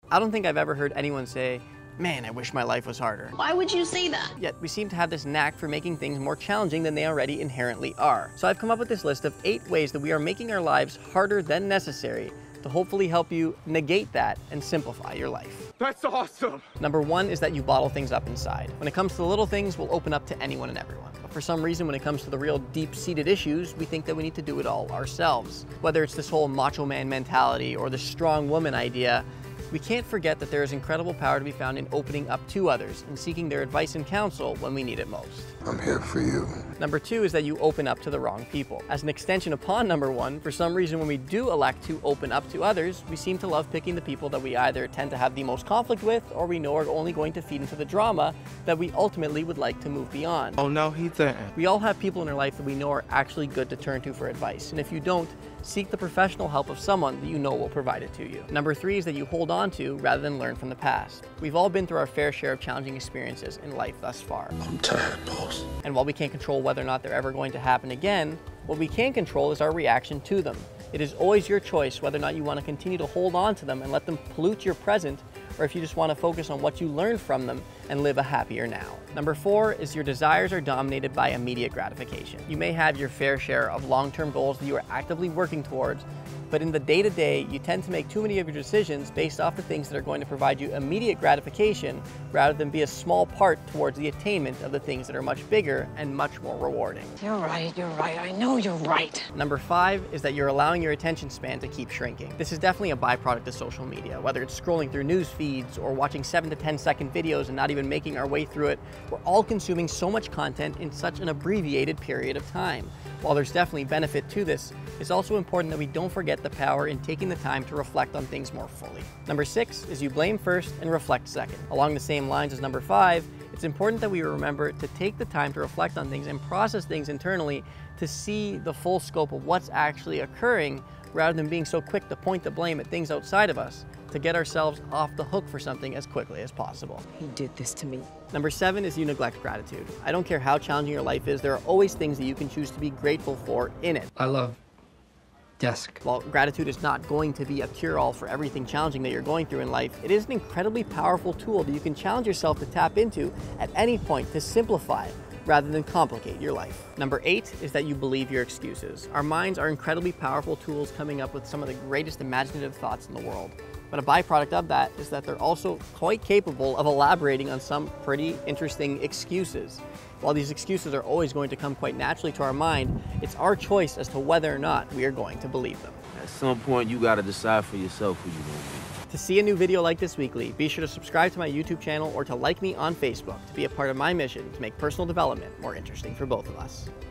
I don't think I've ever heard anyone say, "Man, I wish my life was harder." Why would you say that? Yet we seem to have this knack for making things more challenging than they already inherently are. So I've come up with this list of 8 ways that we are making our lives harder than necessary to hopefully help you negate that and simplify your life. That's awesome! Number 1 is that you bottle things up inside. When it comes to the little things, we'll open up to anyone and everyone. But for some reason, when it comes to the real deep-seated issues, we think that we need to do it all ourselves. Whether it's this whole macho man mentality or the strong woman idea, we can't forget that there is incredible power to be found in opening up to others and seeking their advice and counsel when we need it most. I'm here for you. Number 2 is that you open up to the wrong people. As an extension upon number 1, for some reason when we do elect to open up to others, we seem to love picking the people that we either tend to have the most conflict with or we know are only going to feed into the drama that we ultimately would like to move beyond. Oh no, he didn't. We all have people in our life that we know are actually good to turn to for advice, and if you don't, seek the professional help of someone that you know will provide it to you. Number 3 is that you hold on to rather than learn from the past. We've all been through our fair share of challenging experiences in life thus far. I'm tired, boss. And while we can't control whether or not they're ever going to happen again, what we can control is our reaction to them. It is always your choice whether or not you want to continue to hold on to them and let them pollute your present, or if you just want to focus on what you learned from them and live a happier now. Number 4 is your desires are dominated by immediate gratification. You may have your fair share of long-term goals that you are actively working towards, but in the day-to-day, you tend to make too many of your decisions based off the things that are going to provide you immediate gratification rather than be a small part towards the attainment of the things that are much bigger and much more rewarding. You're right, I know you're right. Number 5 is that you're allowing your attention span to keep shrinking. This is definitely a byproduct of social media, whether it's scrolling through news feeds or watching 7 to 10 second videos and not even making our way through it. We're all consuming so much content in such an abbreviated period of time. While there's definitely benefit to this, it's also important that we don't forget the power in taking the time to reflect on things more fully. Number 6 is you blame first and reflect second. Along the same lines as number 5, it's important that we remember to take the time to reflect on things and process things internally to see the full scope of what's actually occurring rather than being so quick to point the blame at things outside of us to get ourselves off the hook for something as quickly as possible. He did this to me. Number 7 is you neglect gratitude. I don't care how challenging your life is, there are always things that you can choose to be grateful for in it. I love desk. While gratitude is not going to be a cure-all for everything challenging that you're going through in life, it is an incredibly powerful tool that you can challenge yourself to tap into at any point to simplify rather than complicate your life. Number 8 is that you believe your excuses. Our minds are incredibly powerful tools coming up with some of the greatest imaginative thoughts in the world. But a byproduct of that is that they're also quite capable of elaborating on some pretty interesting excuses. While these excuses are always going to come quite naturally to our mind, it's our choice as to whether or not we are going to believe them. At some point, you gotta decide for yourself who you're gonna be. To see a new video like this weekly, be sure to subscribe to my YouTube channel or to like me on Facebook to be a part of my mission to make personal development more interesting for both of us.